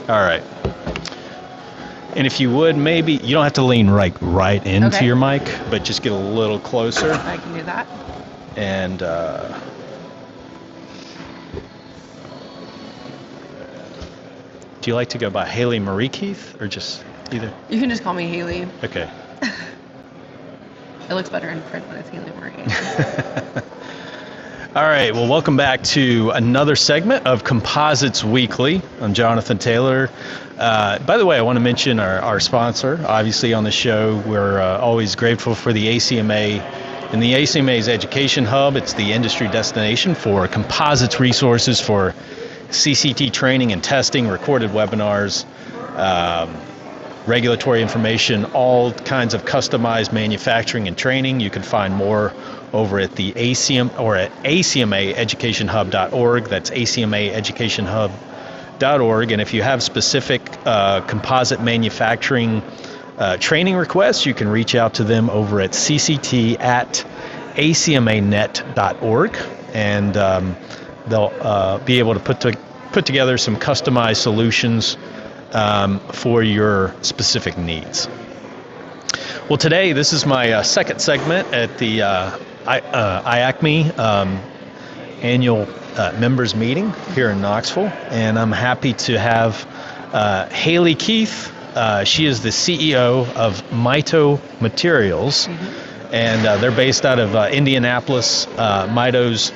All right. And if you would, maybe, you don't have to lean right into your mic, but just get a little closer. I can do that. And do you like to go by Haley Marie Keith or just either? You can just call me Haley. Okay. It looks better in print when it's Haley Marie. All right, well, welcome back to another segment of Composites Weekly. I'm Jonathan Taylor. By the way, I want to mention our sponsor, obviously, on the show. We're always grateful for the ACMA and the ACMA's Education Hub. It's the industry destination for composites resources for CCT training and testing, recorded webinars, regulatory information, all kinds of customized manufacturing and training. You can find more over at the ACM or at acmaeducationhub.org. That's acmaeducationhub.org. And if you have specific composite manufacturing training requests, you can reach out to them over at cct@acmanet.org, and they'll be able to put together some customized solutions for your specific needs. Well, today, this is my second segment at the IACMI annual members meeting here in Knoxville, and I'm happy to have Haley Keith. She is the CEO of Mito Materials, and they're based out of Indianapolis. Mito's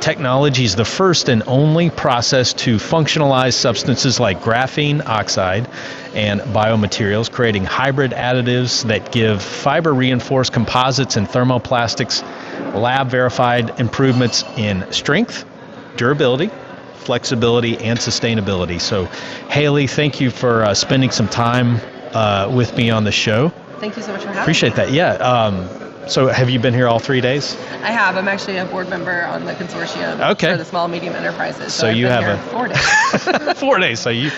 technology is the first and only process to functionalize substances like graphene oxide and biomaterials, creating hybrid additives that give fiber-reinforced composites and thermoplastics lab-verified improvements in strength, durability, flexibility, and sustainability. So, Haley, thank you for spending some time with me on the show. Thank you so much for having me. Appreciate that. Yeah. So have you been here all 3 days? I have. I'm actually a board member on the consortium for the small and medium enterprises. So you have 4 days. 4 days. So you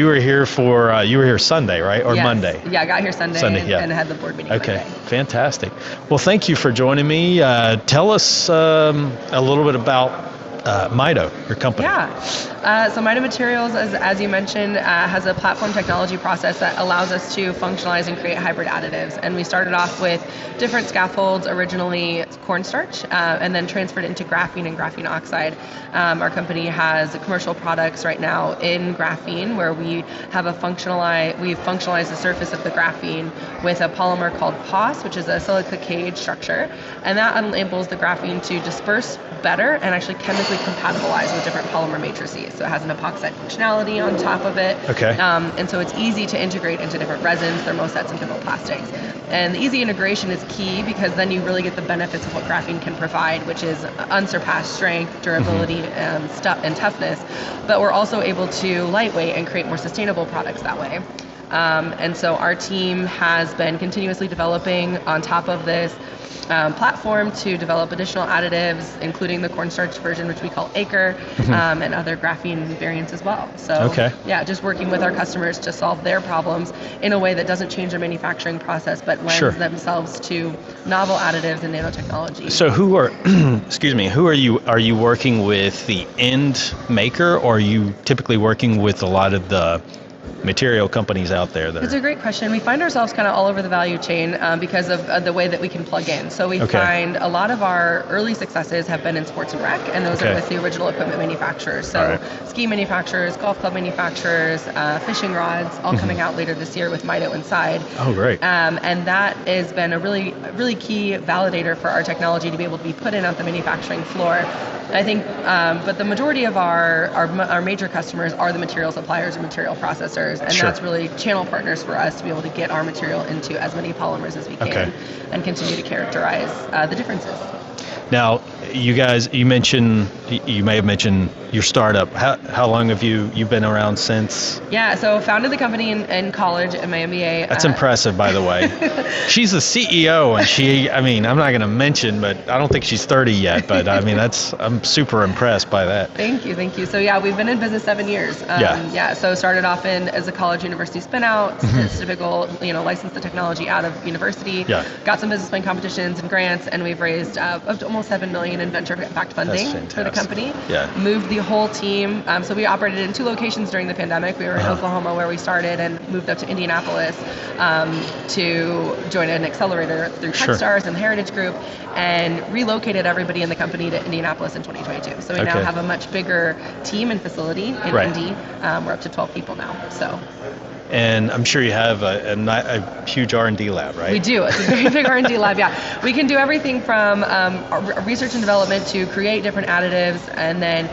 were here for you were here Sunday, right, or yes. Monday? Yeah, I got here Sunday and had the board meeting. Okay, Monday. fantastic. Well, thank you for joining me. Tell us a little bit about Mito, your company. Yeah. So Mito Materials, as you mentioned, has a platform technology process that allows us to functionalize and create hybrid additives. And we started off with different scaffolds, originally cornstarch, and then transferred into graphene and graphene oxide. Our company has commercial products right now in graphene, where we have we've functionalized the surface of the graphene with a polymer called POS, which is a silica cage structure. And that enables the graphene to disperse better and actually chemically compatibilize with different polymer matrices. So it has an epoxide functionality on top of it. Okay. And so it's easy to integrate into different resins, thermosets, and thermoplastics. And the easy integration is key because then you really get the benefits of what graphene can provide, which is unsurpassed strength, durability, and toughness. But we're also able to lightweight and create more sustainable products that way. And so our team has been continuously developing on top of this platform to develop additional additives, including the cornstarch version, which we call Acre, and other graphene variants as well. So, yeah, just working with our customers to solve their problems in a way that doesn't change their manufacturing process, but lends themselves to novel additives and nanotechnology. So who are, who are you? Are you working with the end maker, or are you typically working with a lot of the material companies out there? It's a great question. We find ourselves kind of all over the value chain because of the way that we can plug in. So we find a lot of our early successes have been in sports and rec, and those are with the original equipment manufacturers. So ski manufacturers, golf club manufacturers, fishing rods, all coming out later this year with Mito inside. Oh, great. And that has been a really key validator for our technology to be able to be put in at the manufacturing floor. I think, but the majority of our major customers are the material suppliers or material processors, and that's really channel partners for us to be able to get our material into as many polymers as we can and continue to characterize the differences. Now, you guys, you may have mentioned your startup. How long have you've been around since? Yeah, so founded the company in college at my MBA. That's impressive, by the way. She's the CEO, and I'm not going to mention, but I don't think she's 30 yet, but I'm super impressed by that. Thank you. So yeah, we've been in business 7 years. So started off in as a college university spin out. It's typical, license the technology out of university. Yeah. Got some business plan competitions and grants, and we've raised up to almost $7 million in venture-backed funding for the company. Yeah. Moved the whole team. So we operated in 2 locations during the pandemic. We were in Oklahoma, where we started, and moved up to Indianapolis to join an accelerator through Techstars and the Heritage Group, and relocated everybody in the company to Indianapolis in 2022. So we now have a much bigger team and facility in Indy. We're up to 12 people now. So. And I'm sure you have a huge R&D lab, right? We do. It's a very big R&D lab, yeah. We can do everything from research and development to create different additives, and then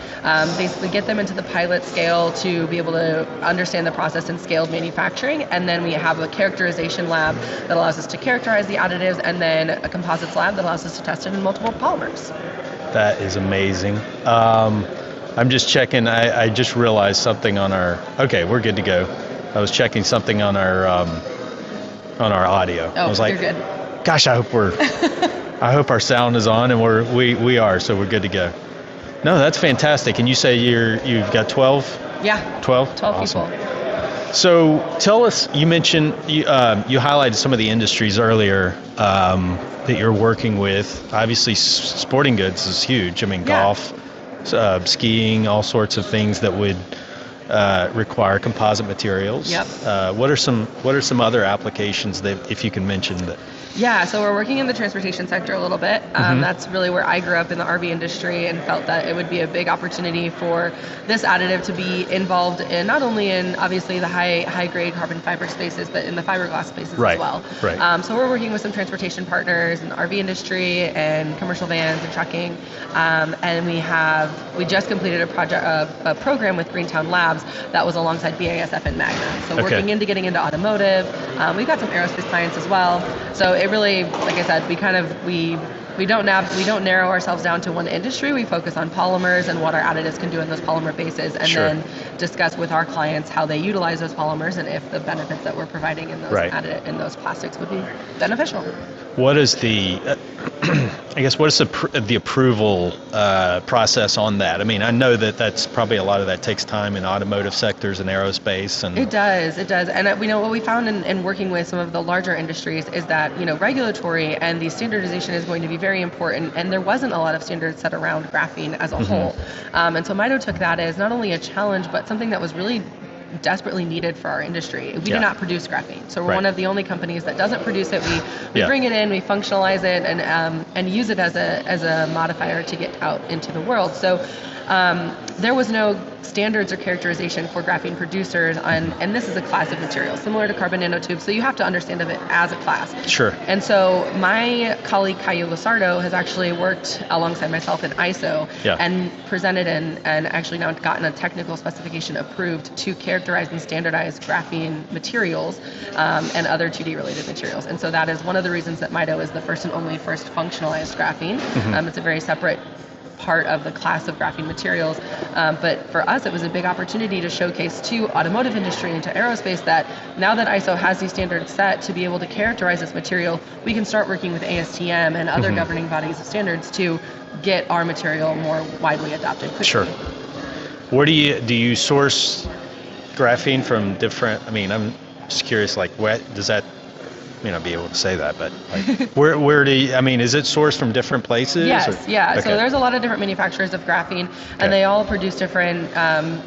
basically get them into the pilot scale to be able to understand the process in scaled manufacturing. And then we have a characterization lab that allows us to characterize the additives, and then a composites lab that allows us to test it in multiple polymers. That is amazing. I'm just checking. I just realized something on our... Okay, we're good to go. I was checking something on our audio. Oh, I was like, you're good. Gosh, I hope our sound is on, and we are, so we're good to go. No, that's fantastic. And you say you've got 12? Yeah. 12? 12 awesome. people. So tell us, you mentioned, you highlighted some of the industries earlier that you're working with. Obviously, sporting goods is huge. I mean, golf, skiing, all sorts of things that would require composite materials. Yep. What are some other applications that, if you can mention that? Yeah, so we're working in the transportation sector a little bit. That's really where I grew up, in the RV industry, and felt that it would be a big opportunity for this additive to be involved in, not only in obviously the high grade carbon fiber spaces, but in the fiberglass spaces as well. Right. So we're working with some transportation partners in the RV industry and commercial vans and trucking, and we just completed a program with Greentown Labs that was alongside BASF and Magna. So working getting into automotive. We've got some aerospace clients as well. So it really, like I said, we don't narrow ourselves down to one industry. We focus on polymers and what our additives can do in those polymer bases, and then discuss with our clients how they utilize those polymers and if the benefits that we're providing in those in those plastics would be beneficial. What is the the approval process on that? I mean, I know that's probably a lot of that takes time in automotive sectors and aerospace. And It does. And we know what we found in working with some of the larger industries is that, regulatory and the standardization is going to be very important, and there wasn't a lot of standards set around graphene as a whole. And so Mito took that as not only a challenge, but something that was really desperately needed for our industry. We do not produce graphene, so we're one of the only companies that doesn't produce it. We bring it in, we functionalize it, and use it as a modifier to get out into the world. So there was no standards or characterization for graphene producers, and this is a class of material similar to carbon nanotubes, so you have to understand of it as a class. Sure. And so my colleague Caio Losardo has actually worked alongside myself in ISO and presented and actually now gotten a technical specification approved to characterize and standardize graphene materials and other 2D related materials. And so that is one of the reasons that Mito is the first and only functionalized graphene. It's a very separate part of the class of graphene materials, but for us it was a big opportunity to showcase to automotive industry and to aerospace that now that ISO has these standards set to be able to characterize this material, we can start working with ASTM and other governing bodies of standards to get our material more widely adopted quickly. Sure. Where do you source graphene from different, I mean, I'm just curious, like, what does that, may not be able to say that, but like, where do you, I mean, is it sourced from different places? Yes, Okay. So there's a lot of different manufacturers of graphene, and they all produce different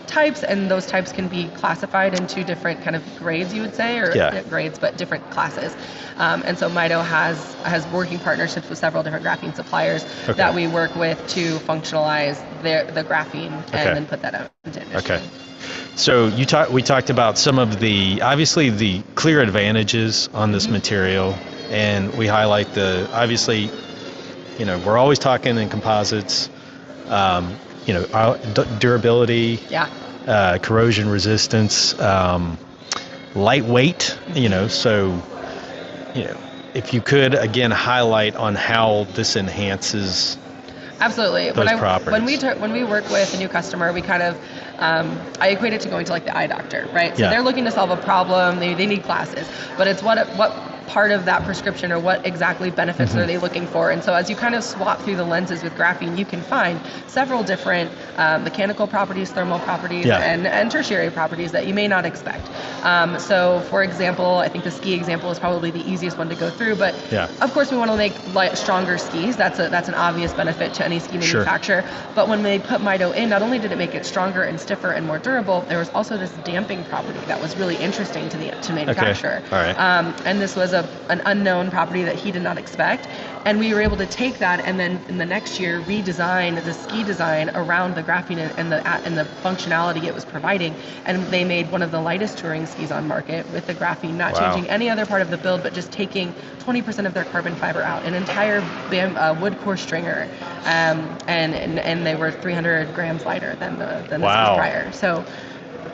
types, and those types can be classified into different kind of grades, you would say, or grades, but different classes. And so Mito has working partnerships with several different graphene suppliers that we work with to functionalize the graphene and then put that out into industry. Okay. So we talked about some of obviously the clear advantages on this material, and we highlight obviously, we're always talking in composites, durability, corrosion resistance, lightweight, so, if you could again highlight on how this enhances absolutely those properties. When we work with a new customer, we kind of I equate it to going to like the eye doctor, right? So they're looking to solve a problem, they need glasses, but it's what part of that prescription, or what exactly benefits are they looking for. And so as you kind of swap through the lenses with graphene, you can find several different mechanical properties, thermal properties, and tertiary properties that you may not expect. So for example, I think the ski example is probably the easiest one to go through, but of course we want to make stronger skis. That's an obvious benefit to any ski manufacturer. But when they put Mito in, not only did it make it stronger and stiffer and more durable, there was also this damping property that was really interesting to manufacturer. All right. And this was an unknown property that he did not expect. And we were able to take that and then in the next year redesign the ski design around the graphene and the functionality it was providing. And they made one of the lightest touring skis on market with the graphene, not changing any other part of the build, but just taking 20% of their carbon fiber out, an entire wood core stringer, and they were 300 grams lighter than the skis prior. So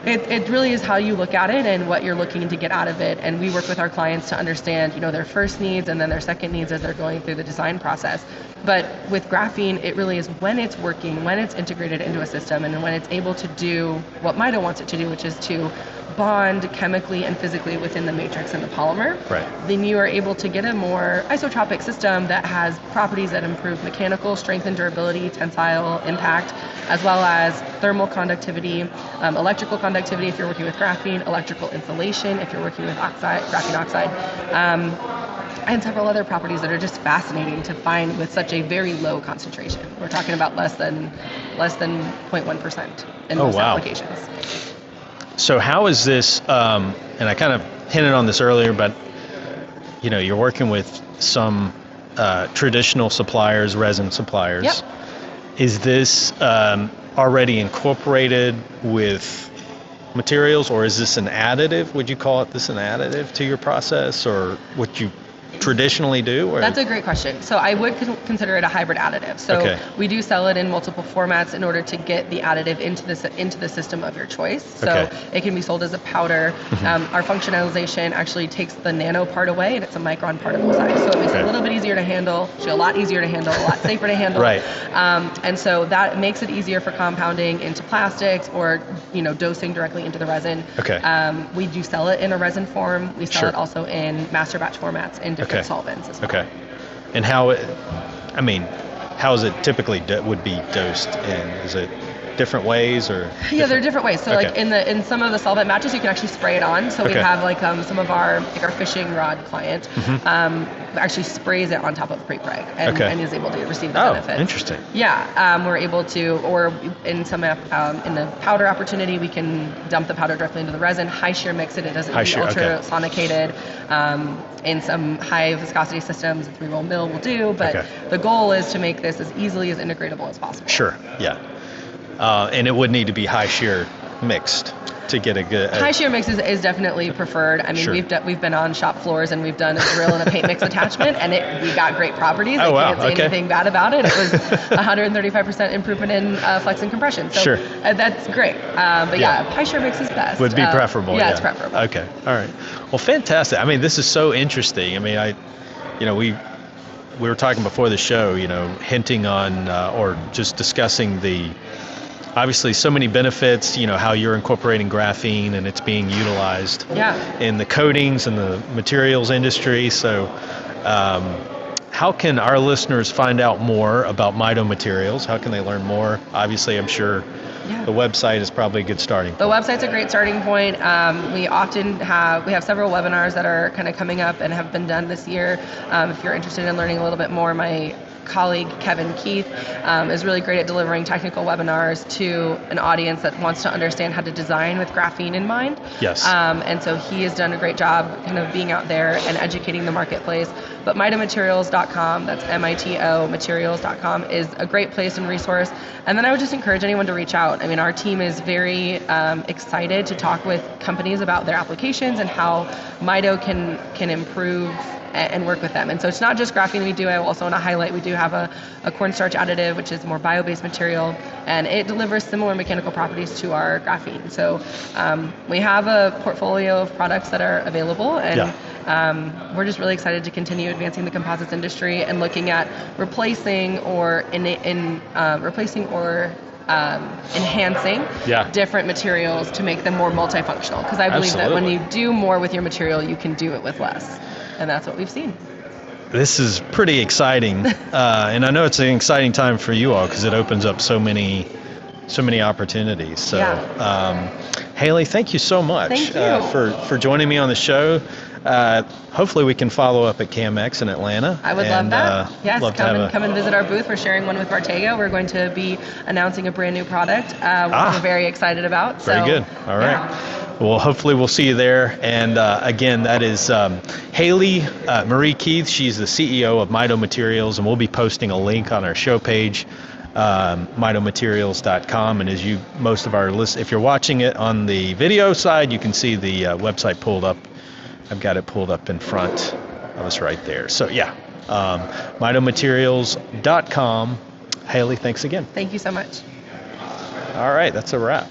it really is how you look at it and what you're looking to get out of it. And we work with our clients to understand, their first needs and then their second needs as they're going through the design process. But with graphene, it really is when it's working, when it's integrated into a system, and when it's able to do what Mito wants it to do, which is to bond chemically and physically within the matrix and the polymer, then you are able to get a more isotropic system that has properties that improve mechanical strength and durability, tensile impact, as well as thermal conductivity, electrical conductivity if you're working with graphene, electrical insulation if you're working with graphene oxide, and several other properties that are just fascinating to find with such a very low concentration. We're talking about less than 0.1% in most applications. So how is this, and I kind of hinted on this earlier, but you're working with some traditional suppliers, resin suppliers. Yep. Is this already incorporated with materials, or is this an additive? Would you call it this an additive to your process, or what you traditionally do? Or? That's a great question. So I would consider it a hybrid additive. So we do sell it in multiple formats in order to get the additive into the system of your choice. So it can be sold as a powder. Our functionalization actually takes the nano part away, and it's a micron particle size. So it makes it a little bit easier to handle, actually a lot easier to handle, a lot safer to handle. And so that makes it easier for compounding into plastics or dosing directly into the resin. We do sell it in a resin form. We sell it also in master batch formats in different solvents as well. And how is it typically would be dosed in? Is it different ways or? Yeah, there are different ways. So like in some of the solvent matches, you can actually spray it on. So we have like some of our fishing rod client actually sprays it on top of pre-preg and is able to receive the benefit. Interesting. Yeah, we're able to, or in some in the powder opportunity, we can dump the powder directly into the resin, high shear mix it. It doesn't need ultrasonicated. In some high viscosity systems, a 3-roll mill will do, but the goal is to make this as easily as integratable as possible. Sure. Yeah. And it would need to be high shear mixed to get a good... High shear mix is definitely preferred. I mean, we've been on shop floors and we've done a drill and a paint mix attachment, and we got great properties. I can't say anything bad about it. It was 135% improvement in flex and compression. So that's great. But high shear mix is best. Would be preferable. It's preferable. Okay. All right. Well, fantastic. I mean, this is so interesting. I mean, we were talking before the show, hinting on or just discussing obviously so many benefits, how you're incorporating graphene and it's being utilized in the coatings and the materials industry. So how can our listeners find out more about Mito Materials? How can they learn more? Obviously, I'm sure the website is probably a good starting point. The website's a great starting point. We have several webinars that are kind of coming up and have been done this year. If you're interested in learning a little bit more, my colleague Kevin Keith is really great at delivering technical webinars to an audience that wants to understand how to design with graphene in mind. And so he has done a great job kind of being out there and educating the marketplace. But mitomaterials.com, that's MITO materials.com, is a great place and resource. And then I would just encourage anyone to reach out. I mean, our team is very excited to talk with companies about their applications and how Mito can improve and work with them. And so it's not just graphene we do. I also want to highlight we do have a cornstarch additive, which is a more bio-based material, and it delivers similar mechanical properties to our graphene. So we have a portfolio of products that are available, and we're just really excited to continue advancing the composites industry and looking at replacing or enhancing different materials to make them more multifunctional. Because I believe that when you do more with your material, you can do it with less. And that's what we've seen. This is pretty exciting, and I know it's an exciting time for you all because it opens up so many opportunities. So, Haley, thank you so much Thank you. For joining me on the show. Hopefully, we can follow up at CAMX in Atlanta. I would love that. Yes, love come and visit our booth. We're sharing one with Ortega. We're going to be announcing a brand new product, which we're very excited about. Very good. All right. Yeah. Well, hopefully we'll see you there. And again, that is Haley Marie Keith. She's the CEO of Mito Materials, and we'll be posting a link on our show page, mitomaterials.com. And as most of our lists, if you're watching it on the video side, you can see the website pulled up. I've got it pulled up in front of us right there. So yeah, mitomaterials.com. Haley, thanks again. Thank you so much. All right, that's a wrap.